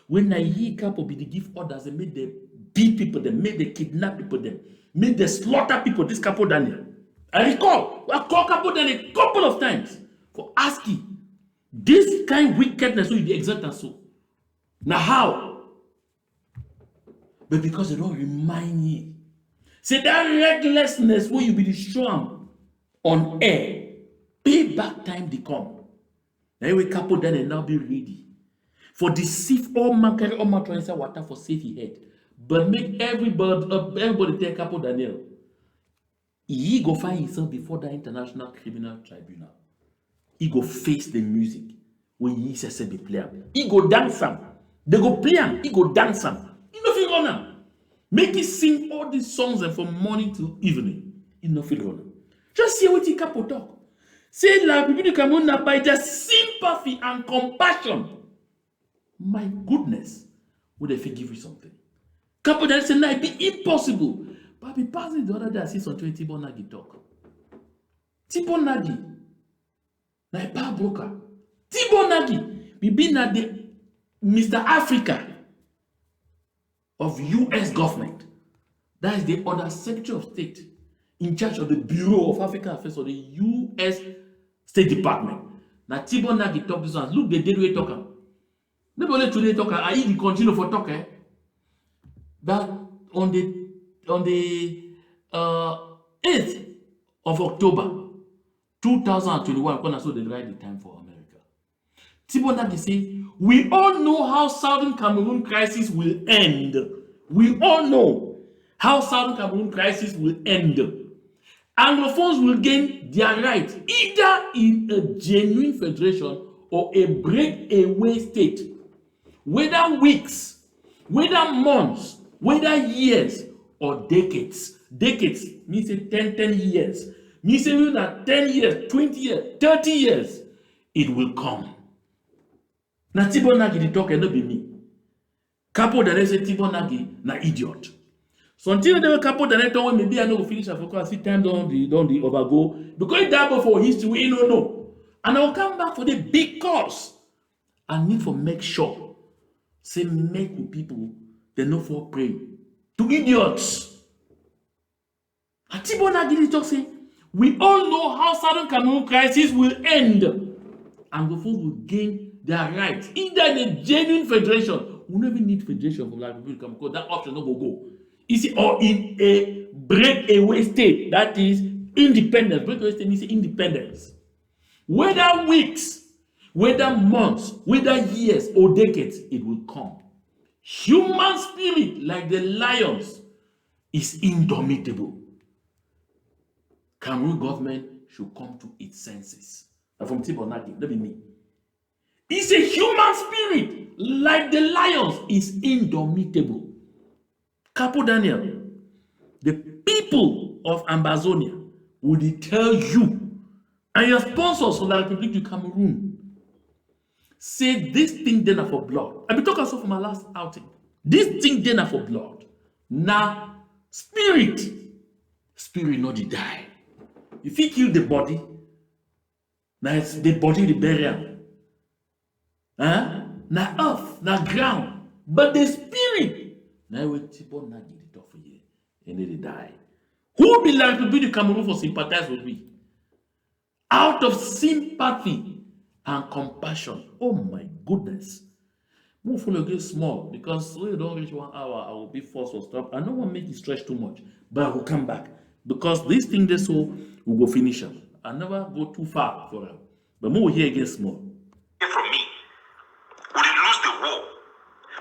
When I hear Capo be the give orders, they made they beat people, they made they kidnap people, they made they slaughter people. This Capo Daniel, I recall, I called Capo Daniel a couple of times for asking this kind of wickedness. So you exert and so. Now how? But because they don't remind you. Say that recklessness where you be strong on air, payback time they come. Now we couple then and now be ready. For deceive all man carry all man try inside water for save your head. But make everybody take couple Daniel. He go find himself before the International Criminal Tribunal. He go face the music when he says be play. He go dance am. They go play am. He go dance am. He no fit run am. Make it sing all these songs and from morning till evening. He no fit run am. Just see what he capo talk. Say la people du Cameroon na by their sympathy and compassion. My goodness, would they give you something? Capo that say nah, it be impossible. But I be passing the other day I see some Tibo Nagi talk. Tibo Nagi. Na a power broker. Tibo Nagi be been at the Mr. Africa of US government. That is the other Secretary of State in charge of the Bureau of African Affairs of the US State Department. Now Tibo Nagi talk this one. Look the day we talk. Maybe only today talk. I even continue for talk. That on the 8th of October 2021, when I saw the right time for America. Tibo Nagi say, we all know how Southern Cameroon crisis will end. We all know how Southern Cameroon crisis will end. Anglophones will gain their rights either in a genuine federation or a breakaway state. Whether weeks, whether months, whether years or decades. Decades means 10 years. Means even that 10 years, 20 years, 30 years, it will come. Now Tibo Nagi the talk and not be me. Capo that say Tibo Nagi na idiot. So until they were capo that I told maybe I know finish Africa, see time don't the overgo. Because it double for history, we don't know. And I will come back for the big cause. I need to make sure. Say make with people they know for pray. To idiots. And Tibo Nagi talk say, we all know how Southern Cameroon crisis will end. And the folks will gain their rights. Either in a genuine federation, we never need federation from Republic of Cameroon because that option no go. You see, or in a breakaway state, that is independence. Breakaway state means independence. Whether weeks, whether months, whether years or decades, it will come. Human spirit, like the lions, is indomitable. Cameroon government should come to its senses. From Tibo Nagi, that be me. It's a human spirit, like the lions, is indomitable. Capo Daniel, the people of Ambazonia will tell you, and your sponsors for the Republic of Cameroon, say this thing then are for blood. I be talking also from my last outing. This thing then are for blood. Now, spirit not the die. If he kill the body, now it's the body the burial. Now earth, now ground. But the spirit, now we Tibo Nagi the talk for you. And then they die. Who be like to be the Cameroon for sympathize with me? Out of sympathy and compassion. Oh my goodness. Move follow get small because we don't reach 1 hour. I will be forced to stop. I don't want to make it stretch too much, but I will come back because this thing they so will go finish them. I never go too far for them. But more here again small. From me, would they lose the war?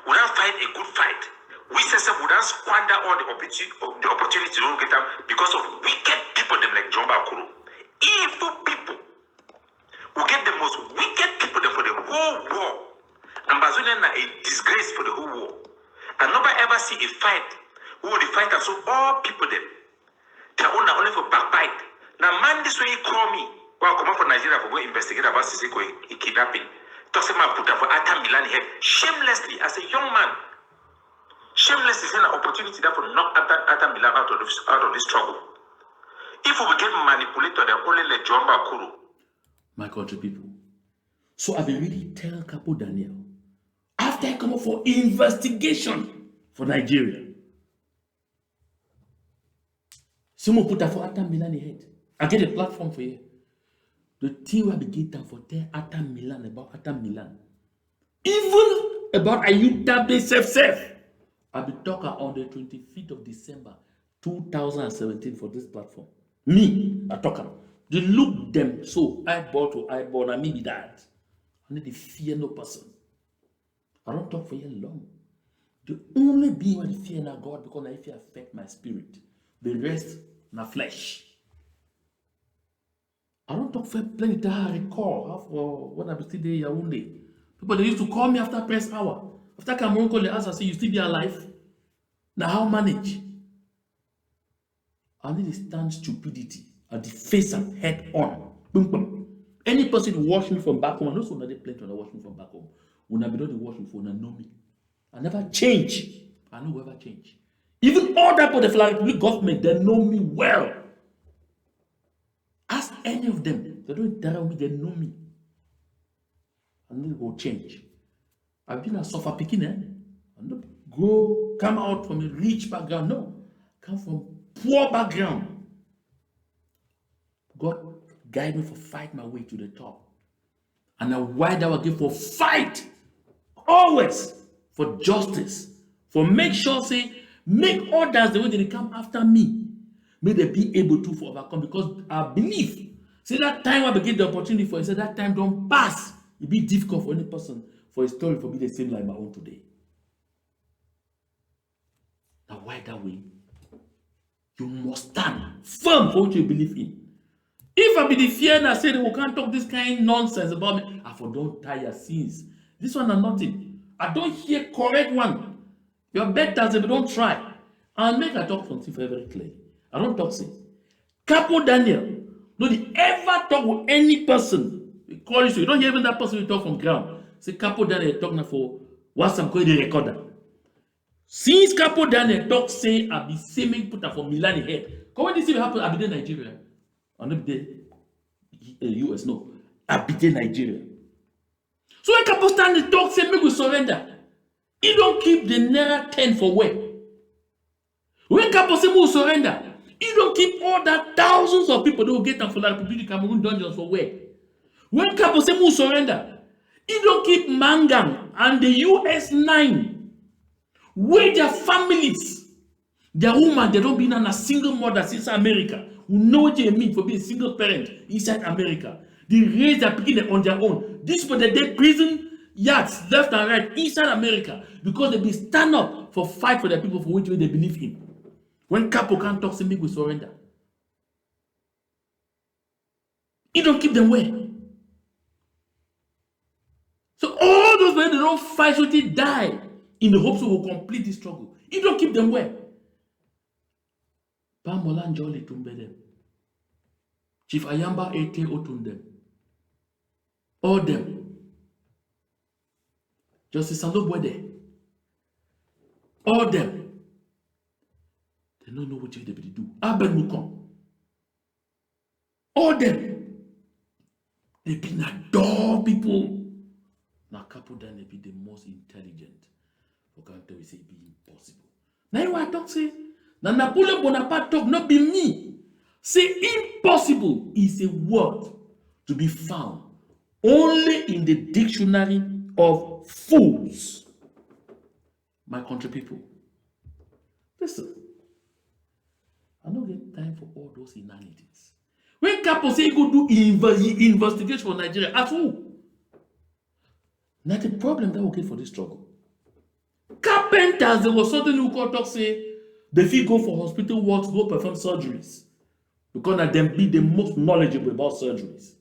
Would I fight a good fight? We say would I squander all the opportunity to get them because of wicked people them like John Bakuro? Evil people who get the most wicked people them for the whole war. Ambazonia is a disgrace for the whole war. I never ever see a fight who the fight and so all people them. They only for backbite. Now man this way he call me. Well, come up from Nigeria for go investigate about Sisiko kidnapping. Talks about put for Atta Milan head shamelessly as a young man. Shamelessly is an opportunity that for knock Atta Milan out of this trouble. If we get manipulated, they only let John Bakuro. My country people. So I will really tell Capo Daniel after I come up for investigation for Nigeria. Someone put that for Atta Milan head. I get a platform for you. The thing will begin to for tell Atta Milan about Atta Milan. Even about Ayub Dabe self. I'll be talking on the 25th of December 2017 for this platform. Me, I talk. They look them so eyeball to eyeball, and me be that. I need to fear no person. I don't talk for you long. The only being where the fear na God because I fear affect my spirit. The rest na flesh. I don't talk for plenty that I recall for when I was still there Yaoundé. People they used to call me after press hour. After Cameroon call the answer say you still be alive. Now how manage? I need to stand stupidity at the face and head on. Boom, boom. Any person who watch me from back home, I know some of them plenty when they watch me from back home. When I be not watch me for now know me. I never change. I know ever change. Even all that for the Federal Republic government, they know me well. Ask any of them. They don't tell me they know me. I need to go change. I've been a suffer picking, I not go come out from a rich background. No. Come from poor background. God guide me for fight my way to the top. And a wide I will give for fight. Always for justice. For make sure say make others the way they come after me. May they be able to for overcome. Because I believe. Say that time I begin the opportunity for it. Say that time don't pass. It be difficult for any person for a story for me the same like my own today. Now why that way? You must stand firm for what you believe in. If I be the fear and I say we can't talk this kind of nonsense about me, I for don't tire sins. This one are nothing. I don't hear correct one. Your better if you don't try. I'll make a talk something very clear. I don't talk say. Capo Daniel, no they ever talk with any person. We call you so you don't hear even that person you talk from ground. Say Capo Daniel talk now for what's I'm calling the recorder. Since Capo Daniel talk say I be saying put her for Milan head. Come when this thing happen, I be there Nigeria. I'm not there US, no. I be there Nigeria. So when Capo stand talk say make we surrender. He don't keep the Naira 10 for where? When Capo say we surrender, he don't keep all that thousands of people that will get them for the Republic of Cameroon dungeons for where? When Capo say we surrender, he don't keep Mangang and the US 9 where their families, their woman, they don't be a single mother since America, who know what they mean for being a single parent inside America. They raise their children on their own. This for the dead prison yards left and right inside America because they be stand up for fight for the people for which way they believe in. When Capo can't talk, say make we surrender. He don't keep them where. So all those men they don't fight so they die in the hopes we will complete this struggle. He don't keep them where. Pamolan Jolly Tumbedem. Chief Ayamba Ete Otundem. All them. Justice Sando Bwede. All them. They don't know what they do. Aben Mukon. All them. They be not dull people. Now Capo Dan they be the most intelligent. For can't we say be impossible. Now I talk say. Now Napoleon Bonaparte talk not be me. Say impossible is a word to be found only in the dictionary of fools. My country people. Listen. I don't get time for all those inanities. When Capo say he go do investigation for Nigeria, at who? Not the problem that we get for this struggle. Carpenters, there was something who could talk say, they feel go for hospital works, go perform surgeries. Because that them be the most knowledgeable about surgeries.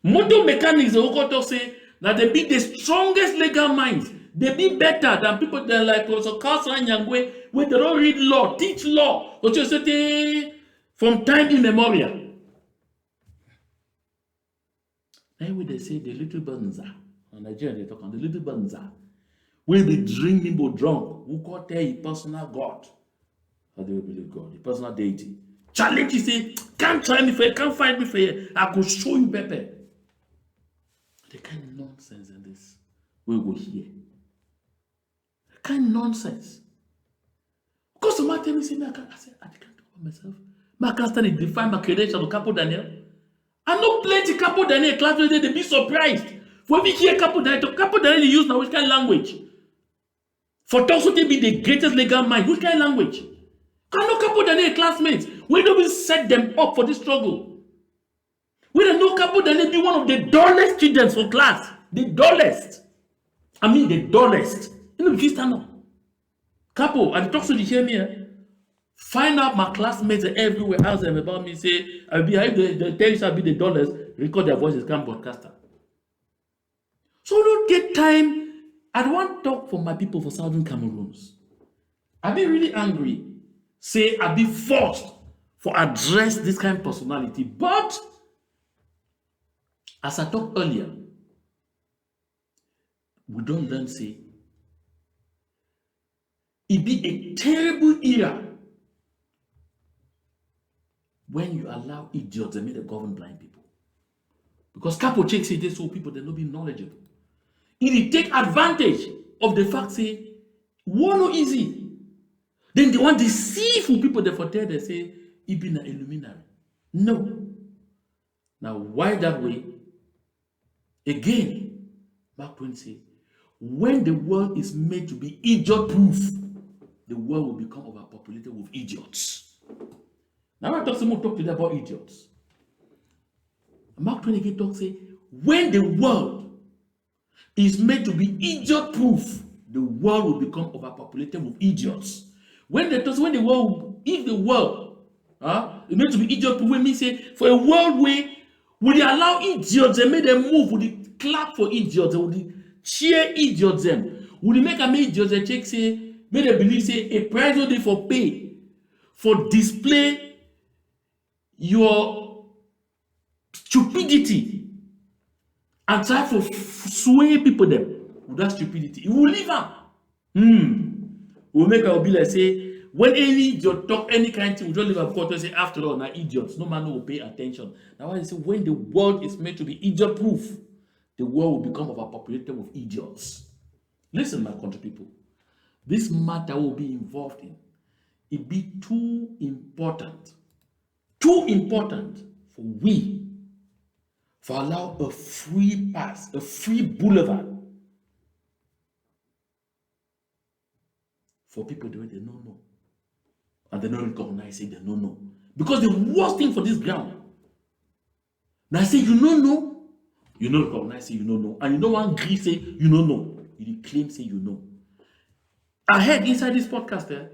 Motor mechanics, they could talk say, that they be the strongest legal minds. They be better than people that like Professor Carson and Yangwe, where they don't read law, teach law, but you say from time immemorial. Now when they say the little banza, in Nigeria they talk on the little banza, when they drink nimbo drunk, who call tell a personal God, how do you believe God, a personal deity? Challenge you say, can't try me for you, can't fight me for you, I could show you Pepe. The kind of nonsense in this, we will hear. Kind of nonsense. Because somebody tell me, say, I can't talk about myself. I can't stand to define my credentials to Capo Daniel. I know plenty Capo Daniel class where they be surprised For we hear Capo Daniel use now which kind of language? For talk to be the greatest legal mind, which kind of language? Can no Capo Daniel classmates? We don't even set them up for this struggle. We don't know Capo Daniel be one of the dullest students for class. The dullest. I mean the dullest. You know, if you stand up. Capo, and talk to the hear me. Find out my classmates everywhere, ask them about me, say, I'll be if they tell you I'll be the dullest, record their voices, come broadcaster. So don't get time. I don't want to talk for my people for Southern Cameroons. I be really angry. Say I be forced for address this kind of personality. But as I talked earlier, we don't learn say it be a terrible era when you allow idiots and make the govern blind people. Because Capo Check say this so people they not be knowledgeable. It take advantage of the fact say war no easy. Then they want to deceitful people that for tell they say it be an illuminary. No. Now why that way? Again, Mark Twain say, when the world is made to be idiot-proof, the world will become overpopulated with idiots. Now I talk to them about idiots. Mark Twain again talks say, when the world is made to be idiot-proof, the world will become overpopulated with idiots. If the world is made to be idiot-proof, we mean say for a world where would they allow idiots and make them move? Would they clap for idiots? Would they cheer idiots them? Would they make them idiots and check say, make them believe say a price will they for pay for display your stupidity and try to sway people them with that stupidity? It will leave them. We'll make our be like say, when any idiot talk any kind of thing, we don't leave a court and say, after all, now idiots, no man will pay attention. Now I say, when the world is made to be idiot-proof, the world will become overpopulated with idiots. Listen, my country people, this matter will be involved in. It be too important for we to allow a free pass, a free boulevard for people the way they don't know. And they don't recognize it, they don't know. Because the worst thing for this ground, now say you don't know, you don't recognize it, you don't know. And you don't want to say you don't know. You claim say you know. I heard inside this podcast there,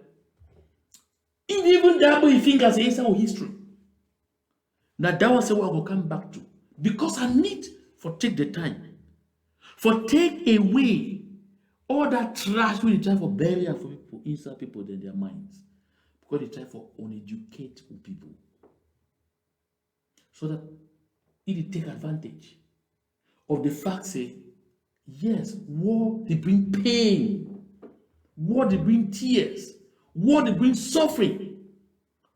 even that boy think as inside our history. Now that was what I will come back to. Because I need for take the time. For take away all that trash we try for barrier for people inside people in their minds. Because they try for uneducate people. So that it take advantage of the fact say, yes, war they bring pain, war they bring tears, war they bring suffering.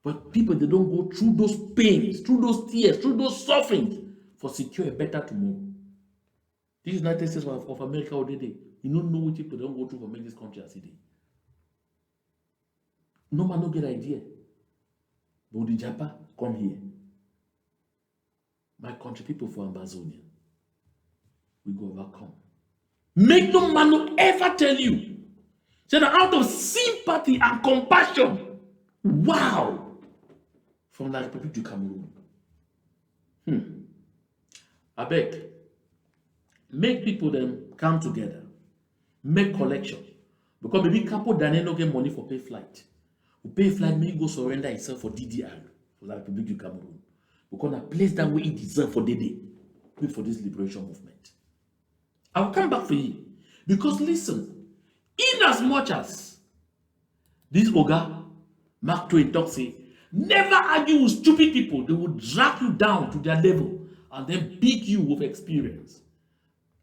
But people they don't go through those pains, through those tears, through those sufferings for secure a better tomorrow. This is United States of America already. You don't know what people don't go through for make this country as it is. No man no get idea. But the Japan come here. My country people for Ambazonia. We go overcome. Make no man no ever tell you. So that out of sympathy and compassion, wow, from the Republic of Cameroon. I beg. Make people them come together. Make collection. Because maybe Capo Daniel no get money for pay flight. We pay flight, may go surrender itself for DDR, for the Republic of Cameroon. Because a place that way it deserve for DD, for this liberation movement. I will come back for you. Because listen, in as much as this Oga, Mark Twain talk say, never argue with stupid people. They will drag you down to their level and then beat you with experience.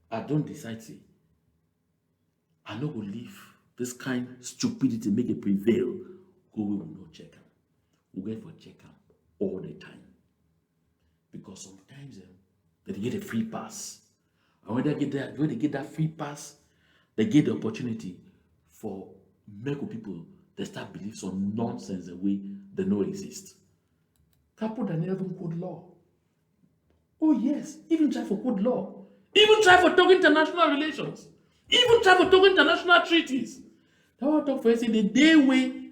I don't decide say, I no go leave this kind of stupidity make it prevail. Go we will not check them. We go for check them all the time. Because sometimes they get a free pass. And when they get that free pass, they get the opportunity for make people they start believe some nonsense the way they know exist. Capo Daniel even code law. Oh yes, even try for code law. Even try for talking international relations. Even try for talking international treaties. That one talk for you say the day way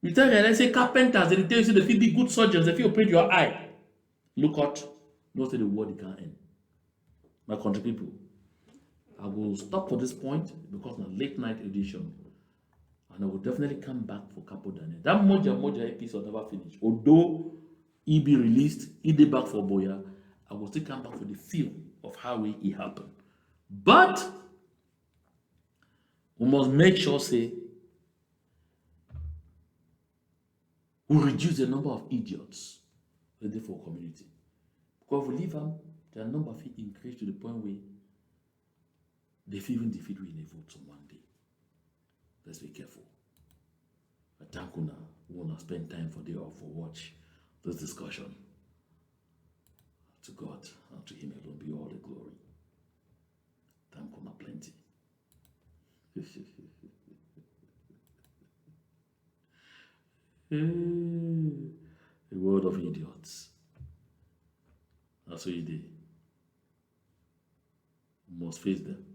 you tell them, let's say carpenters, they tell you say they feel be good surgeons, they feel operate your eye. Look out, don't say the word it can't end. My country people, I will stop for this point because na late night edition. And I will definitely come back for Capo Daniel. That Moja episode never finished. Although he be released, he be back for Boya, I will still come back for the feel of how it happened. But we must make sure say we reduce the number of idiots ready for community. Because if we leave them, their number will increase to the point where they even defeat we in a vote on one day. Let's be careful. I thank you now. We want to spend time for the or for watch this discussion. To God and to Him alone be all the glory. Thank you now plenty. A world of idiots. That's what you did. We must face them.